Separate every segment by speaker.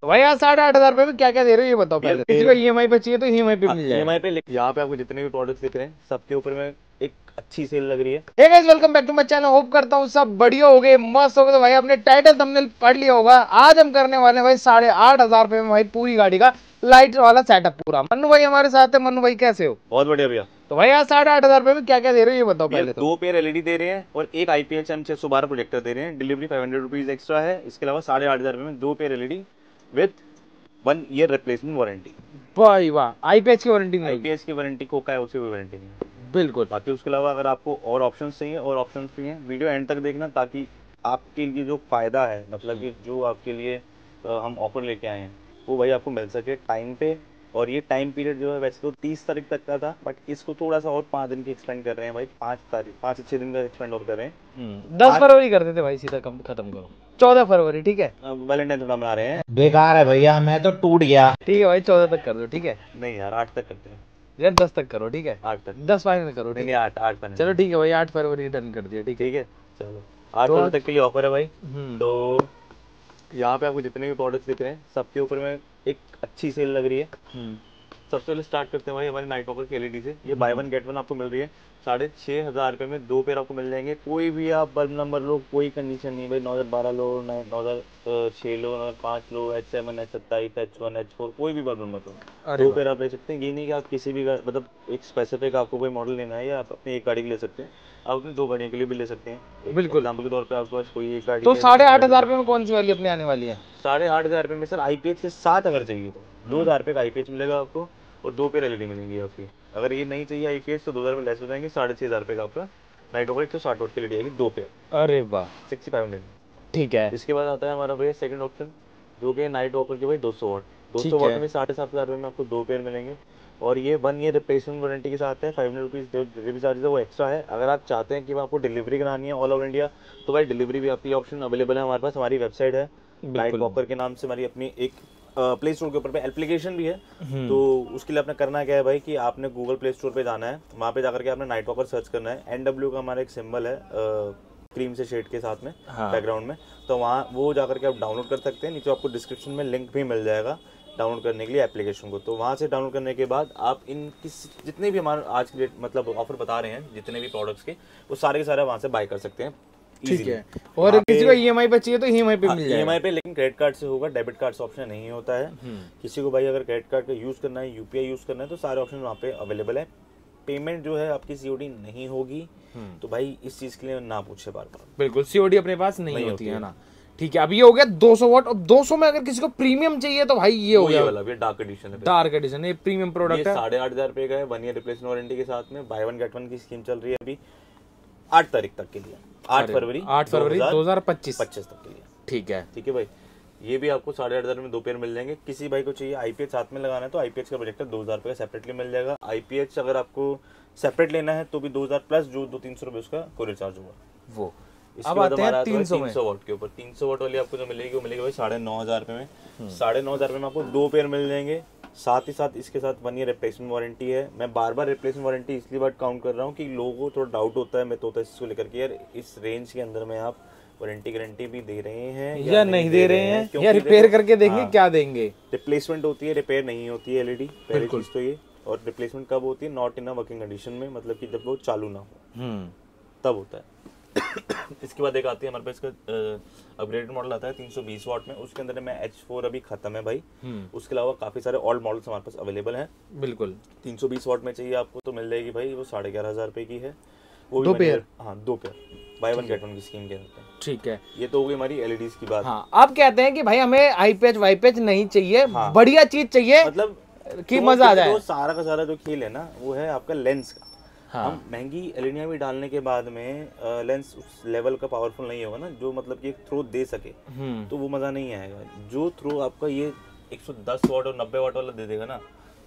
Speaker 1: तो भाई आज 8,500 में क्या क्या दे रहे हो ये बताओ पहले। किसी को ईएमआई पे चाहिए तो ईएमआई पे मिल जाए।
Speaker 2: ईएमआई पे यहाँ पे आपको जितने भी प्रोडक्ट्स दिख रहे हैं सबके ऊपर में एक अच्छी सेल लग रही है।
Speaker 1: Hey guys, welcome back to my channel. Hope करता हूँ सब बढ़िया हो गए, मस्त हो गए। तो भाई आपने टाइटल थंबनेल पढ़ लिया होगा। आज हम करने वाले हैं भाई 8,500 में भाई पूरी गाड़ी का लाइट वाला सेटअप पूरा। मन्नू भाई हमारे साथ है। मन्नू भाई कैसे हो?
Speaker 2: बहुत बढ़िया भैया।
Speaker 1: तो भाई आज 8,500 में क्या क्या दे रहे हो ये बताओ
Speaker 2: भैया
Speaker 1: पहले तो।
Speaker 2: 2 पेयर एलईडी दे रहे हैं और एक IPS M612 प्रोजेक्टर दे रहे हैं। डिलीवरी 500 रुपीज एक्स्ट्रा है। इसके अलावा 8,500 में 2 pair LED with 1 year replacement warranty.
Speaker 1: भाई वाह, आईपीएच की वारंटी नहीं होगी?
Speaker 2: IPS की वारंटी को का है, उसकी कोई वारंटी नहीं है।
Speaker 1: बिल्कुल।
Speaker 2: बाकी उसके अलावा अगर आपको और ऑप्शंस चाहिए और ऑप्शंस भी हैं, वीडियो एंड तक देखना ताकि आपके लिए जो फ़ायदा है, मतलब कि जो आपके लिए हम ऑफर लेके आए हैं वो भाई आपको मिल सके टाइम पे। और ये टाइम पीरियड जो है वैसे तो 30 तारीख तक का था, बट इसको थोड़ा सा और 5 दिन की एक्सपेंड कर रहे हैं भाई। 5 से 6 दिन का एक्सपेंड और कर रहे हैं।
Speaker 1: 10 फरवरी कर देते भाई, सीधा खत्म करो। 14 फरवरी ठीक है।
Speaker 2: वैलेंटाइन थोड़ा मना रहे हैं।
Speaker 3: बेकार है भैया, मैं तो टूट गया।
Speaker 1: ठीक है भाई, 14 तक कर दो ठीक है।
Speaker 2: नहीं यार 8 तक करते हैं।
Speaker 1: यार 10 तक करो ठीक है।
Speaker 2: 8 तक
Speaker 1: 10 फाइनल करो
Speaker 2: नहीं
Speaker 1: ठीक
Speaker 2: नहीं
Speaker 1: है।
Speaker 2: 8 पर
Speaker 1: चलो ठीक है भाई, 8 फरवरी डन कर दिया ठीक है।
Speaker 2: ठीक है। चलो 8
Speaker 1: तो
Speaker 2: फरवरी तक के लिए ऑफर है भाई।
Speaker 1: हम्म।
Speaker 2: तो यहाँ पे आपको जितने भी प्रोडक्ट्स दिख रहे हैं सबके ऊपर में एक अच्छी सेल लग रही है। सबसे पहले स्टार्ट करते हैं भाई हमारे नाइट वॉकर की एलईडी से। ये बाय वन गेट वन आपको मिल रही है 6,500 में 2 पेयर आपको मिल जाएंगे। कोई भी आप बल्ब नंबर लो, कोई कंडीशन नहीं भाई। 9,012 लो, 9,006 लो, 9,005 लो, H7, H27, H1, H4, कोई भी बल्ब नंबर लो, 2 पेयर आप ले सकते हैं। ये नहीं कि आप किसी भी मतलब एक स्पेसिफिक आपको कोई मॉडल लेना है या आप अपनी एक गाड़ी के ले सकते हैं, आप अपनी 2 गाड़ियों के लिए भी ले सकते हैं।
Speaker 1: बिल्कुल।
Speaker 2: एग्जाम्पल के तौर पर आपके पास कोई एक गाड़ी
Speaker 1: तो
Speaker 2: है।
Speaker 1: 8,500 में कौन सी वाली अपनी आने वाली है?
Speaker 2: 8,500 में सर IPH के साथ अगर चाहिए तो 2,000 रुपये का IPH मिलेगा आपको और 2 पेयर एलईडी मिलेंगी आपकी। अगर ये नहीं चाहिए IPH तो 2,000 रुपये लेस हो जाएंगे। 6,500 रुपये का आपका नाइट ओवर 160 वोल्ट की एलईडी आएगी 2 पेयर।
Speaker 1: अरे वाह,
Speaker 2: 6500।
Speaker 1: ठीक है।
Speaker 2: इसके बाद आता है हमारा भैया सेकंड ऑप्शन, जो कि नाइट वॉकर की भाई 200 वाट। 200
Speaker 1: ठीक
Speaker 2: वाट
Speaker 1: है।
Speaker 2: में 7,500 में आपको 2 पेयर मिलेंगे और ये 1 ईयर रिप्लेसमेंट वारंटी के साथ है। 500 रुपीज़ जो डिलीवरी चार्जेस है वो एक्स्ट्रा है। अगर आप चाहते हैं कि आपको डिलीवरी करानी है ऑल ओवर इंडिया तो भाई डिलीवरी भी आपकी ऑप्शन अवेलेबल है हमारे पास। हमारी वेबसाइट है नाइट वॉकर के नाम से, हमारी अपनी एक प्ले स्टोर के ऊपर पे एप्लीकेशन भी है। तो उसके लिए आपने करना क्या है भाई कि आपने गूगल प्ले स्टोर पे जाना है, वहाँ पे जाकर के आपने नाइट वॉकर सर्च करना है। NW का हमारा एक सिंबल है क्रीम से शेड के साथ में बैकग्राउंड में, तो वहाँ वो जाकर के आप डाउनलोड कर सकते हैं। नीचे आपको डिस्क्रिप्शन में लिंक भी मिल जाएगा डाउनलोड करने के लिए एप्लीकेशन को। तो वहाँ से डाउनलोड करने के बाद आप इन जितने भी हमारे आज के मतलब ऑफर बता रहे हैं जितने भी प्रोडक्ट्स के, वो सारे के सारे वहाँ से बाय कर सकते हैं।
Speaker 1: ठीक है। और किसी को ईएमआई पे चाहिए तो ईएमआई पे मिल जाएगा।
Speaker 2: ईएमआई पे, लेकिन क्रेडिट कार्ड से होगा, डेबिट कार्ड से ऑप्शन नहीं होता है। किसी को भाई अगर क्रेडिट कार्ड का यूज करना है, यूपीआई यूज करना है, तो सारे ऑप्शन वहाँ पे अवेलेबल है। पेमेंट जो है आपकी सीओडी नहीं होगी, तो भाई इस चीज के लिए ना पूछे बार बार।
Speaker 1: बिल्कुल, सीओडी अपने पास नहीं होती है ना। ठीक है, अब ये हो गया 200 वाट। और 200 में अगर किसी को प्रीमियम चाहिए तो भाई ये हो गया
Speaker 2: वाला डार्क एडिशन है।
Speaker 1: डार्क एडिशन, ये प्रीमियम प्रोडक्ट है।
Speaker 2: 8,500 रुपए का है, 1 ईयर रिप्लेसमेंट वारंटी के साथ में। बाय वन गेट वन की स्कीम चल रही है अभी 8 तारीख तक के लिए। 8 फरवरी
Speaker 1: 2025
Speaker 2: तक के लिए।
Speaker 1: ठीक है।
Speaker 2: ठीक है भाई, ये भी आपको 8,500 में 2 पेयर मिल जाएंगे। किसी भाई को चाहिए IPH साथ में लगाना है तो IPH का प्रोजेक्टर 2,000 रुपये का सेपरेटली मिल जाएगा। IPH अगर आपको सेपरेट लेना है तो भी 2,000 प्लस जो 200-300 रुपये उसका कोरियर चार्ज होगा
Speaker 1: वो।
Speaker 2: अब आते हैं 300 वाट के ऊपर। 300 वाट वाली आपको जो मिलेगी वो मिलेगी भाई 9,500 रुपये में। 9,500 रुपये में आपको 2 पेयर मिल जाएंगे। साथ ही साथ इसके साथ 1 ईयर रिप्लेसमेंट वारंटी है। मैं बार बार रिप्लेसमेंट वारंटी इसलिए बार काउंट कर रहा हूँ कि लोगों को थोड़ा डाउट होता है, मैं तो होता है इसको लेकर के यार इस रेंज के अंदर में आप वारंटी गारंटी भी दे रहे हैं
Speaker 1: या नहीं दे रहे हैं, या रिपेयर करके देंगे क्या देंगे।
Speaker 2: रिप्लेसमेंट होती है, रिपेयर नहीं होती है एलईडी, पहली चीज तो ये। और रिप्लेसमेंट कब होती है? Not in a working condition में, मतलब कि जब वो चालू ना हो तब होता है। इसके बाद एक आती है हमारे पास इसका अपग्रेडेड मॉडल आता है 320 वाट में। उसके अंदर में H4 अभी खत्म है भाई। उसके अलावा काफी सारे ओल्ड मॉडल्स हमारे पास अवेलेबल हैं।
Speaker 1: बिल्कुल।
Speaker 2: 320 वाट में चाहिए आपको तो मिल जाएगी भाई, वो 11,500 रुपए की है। वो
Speaker 1: 2 पेयर।
Speaker 2: हाँ 2 pair by one get one की स्कीम के अंदर।
Speaker 1: ठीक है,
Speaker 2: ये तो हो गई हमारी एलईडीज की बात।
Speaker 1: हाँ, आप कहते हैं कि भाई हमें आईपैच वाईपैच नहीं चाहिए, बढ़िया चीज चाहिए,
Speaker 2: मतलब
Speaker 1: कि मजा आ जाए।
Speaker 2: तो सारा का सारा जो खेल है ना वो है आपका लेंस का। हम महंगी एलईडियां भी डालने के बाद में लेंस उस लेवल का पावरफुल नहीं होगा ना जो मतलब कि थ्रो दे सके, तो वो मजा नहीं आएगा। जो थ्रो आपका ये 110 वाट और 90 वाट वाला दे देगा ना,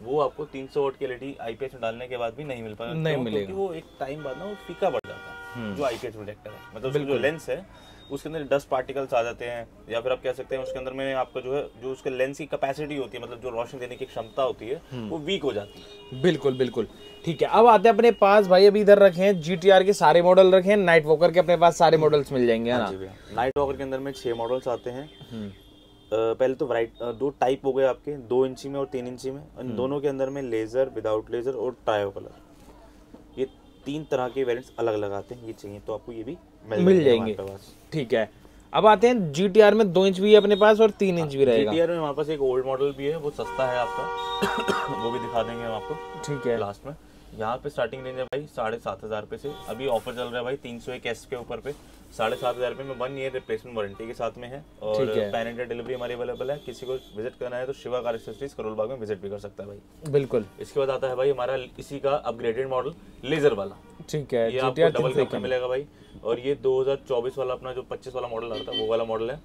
Speaker 2: वो आपको 300 वाट की एलईडी आईपीएच में डालने के बाद भी नहीं मिल पाएगा।
Speaker 1: नहीं मिलेगा,
Speaker 2: क्योंकि वो एक टाइम बाद ना वो फीका पड़ जाता है जो आईपीएच प्रोटेक्टर है। मतलब जो लेंस है उसके अंदर डस्ट पार्टिकल्स आ जाते हैं, या फिर आप कह सकते हैं उसके अंदर में आपका जो है जो उसके लेंस की कैपेसिटी होती है, मतलब जो रोशनी देने की क्षमता होती है, वो वीक हो जाती है।
Speaker 1: बिल्कुल बिल्कुल। ठीक है, अब आते हैं अपने पास भाई, अभी इधर रखे हैं GTR के सारे मॉडल रखे हैं, नाइट वॉकर के अपने पास सारे मॉडल्स मिल जाएंगे ना।
Speaker 2: नाइट वॉकर के अंदर में 6 मॉडल्स आते हैं। पहले तो दो टाइप हो गए आपके, 2 इंची में और 3 इंची में। इन दोनों के अंदर में लेजर, विदाउट लेजर और ट्रायो कलर, ये 3 तरह के वेरिएंट्स अलग अलग आते हैं। ये चाहिए तो आपको ये भी मिल जाएंगे हमारे पास।
Speaker 1: ठीक है, अब आते हैं GTR में 2 इंच भी है अपने पास और 3 इंच भी रहेगा।
Speaker 2: GTR में हमारे पास एक ओल्ड मॉडल भी है, वो सस्ता है आपका वो भी दिखा देंगे हम आपको,
Speaker 1: ठीक है।
Speaker 2: लास्ट में। यहाँ पे स्टार्टिंग रेंज है भाई 7,500 रुपये से। अभी ऑफर चल रहा है भाई 301S के ऊपर पे 7,500 रुपये में 1 ईयर रिप्लेसमेंट वारंटी के साथ में है। और पैन इंडिया डिलीवरी हमारी अवेलेबल है। किसी को विजिट करना है तो शिवा कार एक्सेसरीज करोल बाग में विजिट भी कर सकता है भाई।
Speaker 1: बिल्कुल।
Speaker 2: इसके बाद आता है भाई हमारा इसी का अपग्रेडेड मॉडल लेजर वाला,
Speaker 1: ठीक है।
Speaker 2: ये आपको डबल कप में मिलेगा भाई। और ये 2024 वाला अपना जो 25 वाला मॉडल आता है वो वाला मॉडल है।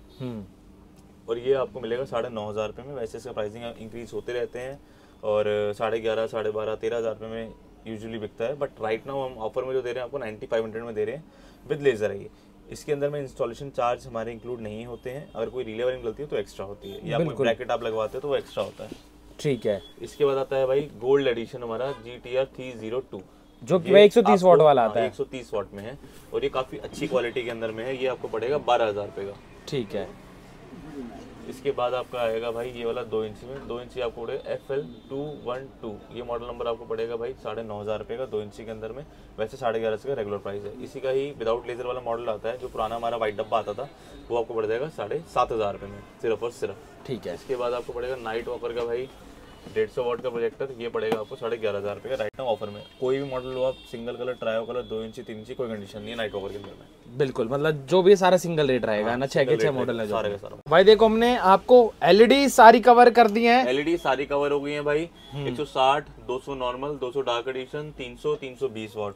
Speaker 2: और ये आपको मिलेगा 9,500 रुपये में। वैसे इसका प्राइसिंग इंक्रीज होते रहते हैं और 11,500, 12,500, 13,000 रुपये में यूजुअली बिकता है। बट राइट नाउ हम ऑफर में जो दे रहे हैं आपको 9,500 में दे रहे हैं विद लेजर है ये। इसके अंदर में इंस्टॉलेशन चार्ज हमारे इंक्लूड नहीं होते हैं। अगर कोई रिले वायरिंग गलती है तो एक्स्ट्रा होती है, या कोई ब्रैकेट आप लगवाते हो तो वो एक्स्ट्रा होता है।
Speaker 1: ठीक है।
Speaker 2: इसके बाद आता है भाई गोल्ड एडिशन हमारा GTR 302,
Speaker 1: जो कि 130 वाट वाला आता है।
Speaker 2: 130 वाट में है और ये काफी अच्छी क्वालिटी के अंदर में है। ये आपको पड़ेगा 12,000 रुपये का।
Speaker 1: ठीक है।
Speaker 2: इसके बाद आपका आएगा भाई ये वाला 2 इंची में, 2 इंची आपको पड़ेगा FL212। ये मॉडल नंबर आपको पड़ेगा भाई 9,500 रुपये का 2 इंची के अंदर में। वैसे 11,500 का रेगुलर प्राइस है। इसी का ही विदाउट लेजर वाला मॉडल आता है, जो पुराना हमारा वाइट डब्बा आता था, वो आपको पड़ जाएगा 7,500 रुपये में सिर्फ और सिर्फ।
Speaker 1: ठीक है।
Speaker 2: इसके बाद आपको पड़ेगा नाइट वॉकर का भाई 150 वाट का प्रोजेक्टर, ये पड़ेगा आपको 11,500 रुपये का राइट नाउ ऑफर में। कोई भी मॉडल लो आप, सिंगल कलर, ट्रायो कलर, 2 इंची, 3 इंची, कोई कंडीशन नहीं है नाइट वॉकर के अंदर में।
Speaker 1: बिल्कुल, मतलब जो भी सारा सिंगल रेट रहेगा ना, 6 के 6 मॉडल है
Speaker 2: सारे का सारा।
Speaker 1: भाई देखो हमने आपको LED सारी कवर कर दी है।
Speaker 2: LED सारी कवर हो गई है भाई। 160, 200 नॉर्मल, 200 डार्क एडिशन, 300, 320 वाट।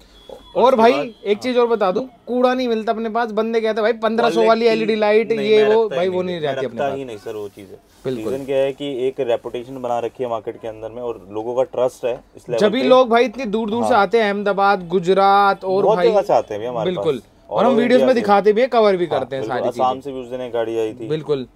Speaker 1: और भाई एक चीज और बता दूं, कूड़ा नहीं मिलता अपने पास। बंदे कहते हैं भाई 1500 वाली LED लाइट ये वो, भाई वो नहीं रहती अपने पास।
Speaker 2: ही नहीं सर वो चीज है। रीजन क्या है कि एक रेपुटेशन बना रखी है मार्केट के अंदर में और लोगों का ट्रस्ट है इस लेवल पे।
Speaker 1: जब भी लोग भाई इतनी दूर दूर से आते हैं, अहमदाबाद, गुजरात और भाई
Speaker 2: आते हैं हमारे पास।
Speaker 1: बिल्कुल। और हम वीडियोस में दिखाते भी है, कवर भी करते हैं सारी चीजें।
Speaker 2: आसाम से भी उस दिन एक गाड़ी आई थी।
Speaker 1: बिल्कुल।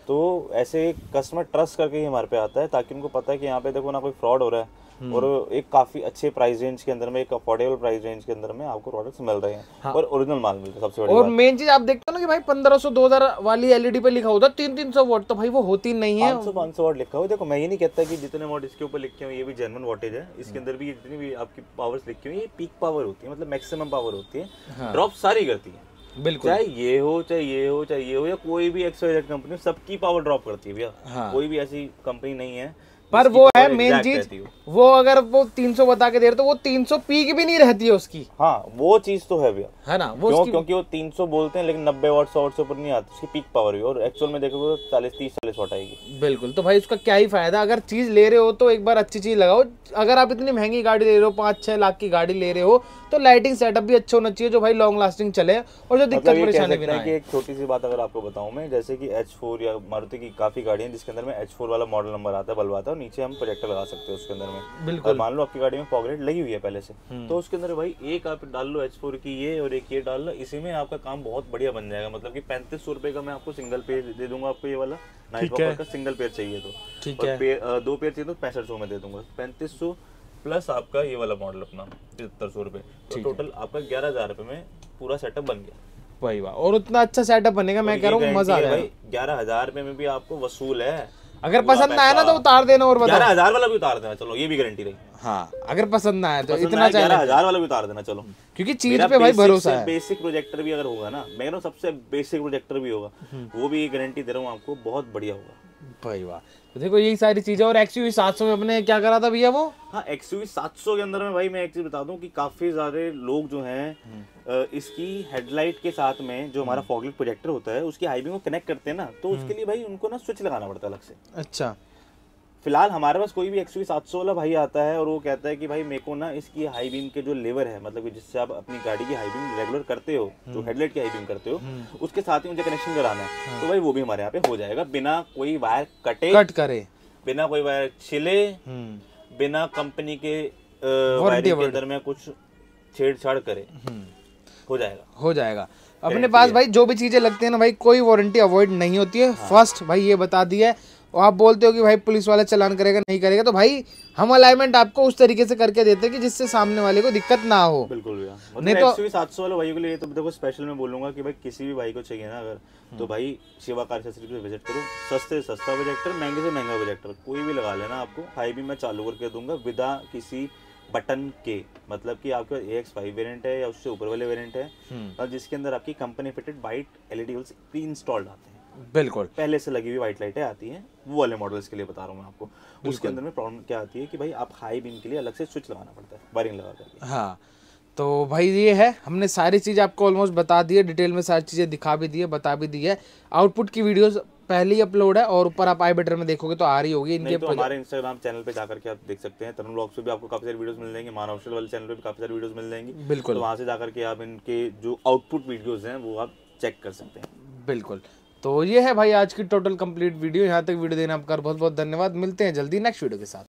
Speaker 2: तो ऐसे कस्टमर ट्रस्ट करके ही हमारे पे आता है, ताकि उनको पता है कि यहाँ पे देखो ना कोई फ्रॉड हो रहा है और एक काफी अच्छे प्राइस रेंज के अंदर में, एक अफोर्डेबल प्राइस रेंज के अंदर में आपको प्रोडक्ट्स मिल रहे हैं और ओरिजिनल माल मिल रहा है। सबसे बड़ी
Speaker 1: और मेन चीज आप देखते हो ना कि भाई 1500 2000 वाली LED पे लिखा होता है 300 वाट, तो भाई वो होती नहीं है।
Speaker 2: 500 वाट लिखा हुआ। देखो मैं ये नहीं कहता कि जितने वाट इसके ऊपर लिखे हुए ये भी जेन्युइन वाटेज है। इसके अंदर भी जितनी भी आपकी पावर्स लिखी हुई है ये पीक पावर होती है, मतलब मैक्सिमम पावर होती है। ड्रॉप सारी करती है,
Speaker 1: बिल्कुल।
Speaker 2: चाहे ये हो, चाहे ये हो, चाहे ये हो, या कोई भी XYZ कंपनी, सबकी पावर ड्रॉप करती है भैया। कोई भी ऐसी कंपनी नहीं है।
Speaker 1: पर वो है मेन चीज, वो अगर वो 300 बता के दे रहे तो वो 300 पीक भी नहीं रहती है उसकी।
Speaker 2: हाँ वो चीज तो है भैया,
Speaker 1: है ना वो
Speaker 2: क्योंकि वो 300 बोलते हैं लेकिन 90 वाट 100 वाट से ऊपर नहीं आती उसकी पीक पावर भी। और एक्चुअल में देखोगे 30-40 वाट आएगी।
Speaker 1: बिल्कुल। तो भाई उसका क्या ही फायदा, अगर चीज ले रहे हो तो एक बार अच्छी चीज लगाओ। अगर आप इतनी महंगी गाड़ी ले रहे हो, 5-6 लाख की गाड़ी ले रहे हो, तो लाइटिंग सेटअप भी अच्छा होना चाहिए जो भाई लॉन्ग लास्टिंग चले और जो दिक्कत परेशानी भी ना आए।
Speaker 2: एक छोटी सी बात अगर आपको बताऊं मैं, जैसे कि H4 या मारुति की काफी गाड़ियां जिसके अंदर में H4 वाला मॉडल नंबर आता है, बल्ब आता है और नीचे हम प्रोजेक्टर लगा सकते हैं उसके अंदर में।
Speaker 1: बिल्कुल।
Speaker 2: मान लो आपकी गाड़ी में फॉग लाइट लगी हुई है पहले से, तो उसके अंदर भाई एक आप डाल लो H4 की ये और एक ये डाल लो, इसी में आपका काम बहुत बढ़िया बन जाएगा। मतलब कि 3500 रुपए का मैं आपको सिंगल पेयर दे दूंगा आपको, ये वाला नाइट वॉकर का सिंगल पेयर चाहिए तो।
Speaker 1: ठीक है।
Speaker 2: 2 पेयर चाहिए तो 6500 में दे दूंगा। 3500 प्लस आपका ये वाला मॉडल अपना 7300 रुपए, तो टोटल आपका 11,000 रुपए में पूरा सेटअप बन गया।
Speaker 1: वही बात। और उतना अच्छा सेटअप बनेगा, मैं कह रहा हूँ मजा आ जाएगा।
Speaker 2: 11,000 रुपए में भी आपको वसूल है।
Speaker 1: अगर पसंद आया ना तो उतार देना और बताओ।
Speaker 2: 11,000 वाला भी उतार देना, चलो ये भी गारंटी रही।
Speaker 1: हाँ अगर पसंद ना आया तो इतना
Speaker 2: 11,000 वाला भी उतार देना चलो,
Speaker 1: क्योंकि चीज पे भाई भरोसा है।
Speaker 2: बेसिक प्रोजेक्टर भी अगर होगा ना, मैं कह रहा हूँ सबसे बेसिक प्रोजेक्टर भी होगा, वो भी गारंटी दे रहा हूँ आपको, बहुत बढ़िया होगा
Speaker 1: भाई। वाह। तो देखो यही सारी चीजें। और XUV 700 में अपने क्या करा था भैया वो?
Speaker 2: हाँ XUV 700 के अंदर में भाई मैं एक चीज बता दूं कि काफी सारे लोग जो हैं इसकी हेडलाइट के साथ में जो हमारा फॉग लाइट प्रोजेक्टर होता है उसकी हाई बीम को कनेक्ट करते हैं ना, तो उसके लिए भाई उनको ना स्विच लगाना पड़ता है अलग से।
Speaker 1: अच्छा।
Speaker 2: फिलहाल हमारे पास कोई भी XUV 700 वाला भाई आता है और वो कहता है कि भाई मेरे को ना इसकी हाई बीम के जो लेवर है, मतलब कि जिससे आप अपनी गाड़ी की हाई बीम रेगुलर करते हो, जो हेडलाइट की हाई बीम करते हो, उसके साथ ही मुझे कनेक्शन कराना है। तो भाई वो भी हमारे यहाँ पे हो जाएगा, बिना कोई वायर कट करे, बिना कोई वायर छिले, बिना कंपनी के वायरिंग के अंदर में कुछ छेड़छाड़ करे, हो जाएगा।
Speaker 1: अपने पास भाई जो भी चीजें लगती है ना भाई, कोई वारंटी अवॉइड नहीं होती है। फर्स्ट भाई ये बता दिया है। और आप बोलते हो कि भाई पुलिस वाला चालान करेगा नहीं करेगा, तो भाई हम अलाइनमेंट आपको उस तरीके से करके देते हैं कि जिससे सामने वाले को दिक्कत ना हो।
Speaker 2: बिल्कुल भैया,
Speaker 1: नहीं
Speaker 2: मतलब
Speaker 1: तो
Speaker 2: XUV 700 वाले भाइयों के लिए तो देखो स्पेशल मैं बोलूंगा कि भाई किसी भी भाई को चाहिए ना अगर, तो भाई शिवा कार एक्सेसरीज पे विजिट करो। सस्ते से सस्ता प्रोजेक्टर, महंगे से महंगा प्रोजेक्टर कोई भी लगा लेना, आपको हाई भी मैं चालू करके दूंगा विदा किसी बटन के, मतलब कि आपके AX5 वेरिएंट है या उससे ऊपर वाले वेरिएंट है, और जिसके अंदर आपकी company fitted white LED bulb pre installed आते हैं,
Speaker 1: बिल्कुल
Speaker 2: पहले से लगी हुई वाइट लाइटें आती हैं, वो वाले मॉडल्स के लिए बता रहा हूँ मैं आपको। उसके अंदर में प्रॉब्लम क्या आती है कि भाई आप हाई बीम के लिए अलग से स्विच लगाना पड़ता है, वायरिंग लगा करके।
Speaker 1: हाँ, तो भाई ये है, हमने सारी चीज़ आपको ऑलमोस्ट बता दी है, डिटेल में सारी चीज़ें दिखा भी दी है, बता भी दी है। आउटपुट की वीडियोस पहले ही अपलोड है और ऊपर आप आई बटन में देखोगे तो आ रही होगी इनके
Speaker 2: नहीं तो हमारे इंस्टाग्राम चैनल पे जाकर के आप देख सकते हैं, तरुण ब्लॉग्स पे भी आपको काफी सारी वीडियोस मिल जाएंगी, मान ऑफिशियल वाले चैनल पे भी काफी सारी वीडियोस मिल जाएंगी।
Speaker 1: बिल्कुल।
Speaker 2: तो वहां से जाकर के आप इनके जो आउटपुट वीडियोस हैं वो आप चेक कर सकते हैं।
Speaker 1: बिल्कुल। तो ये है भाई आज की टोटल कंप्लीट वीडियो। यहाँ तक वीडियो देने आपका बहुत बहुत धन्यवाद। मिलते हैं जल्दी नेक्स्ट वीडियो के साथ।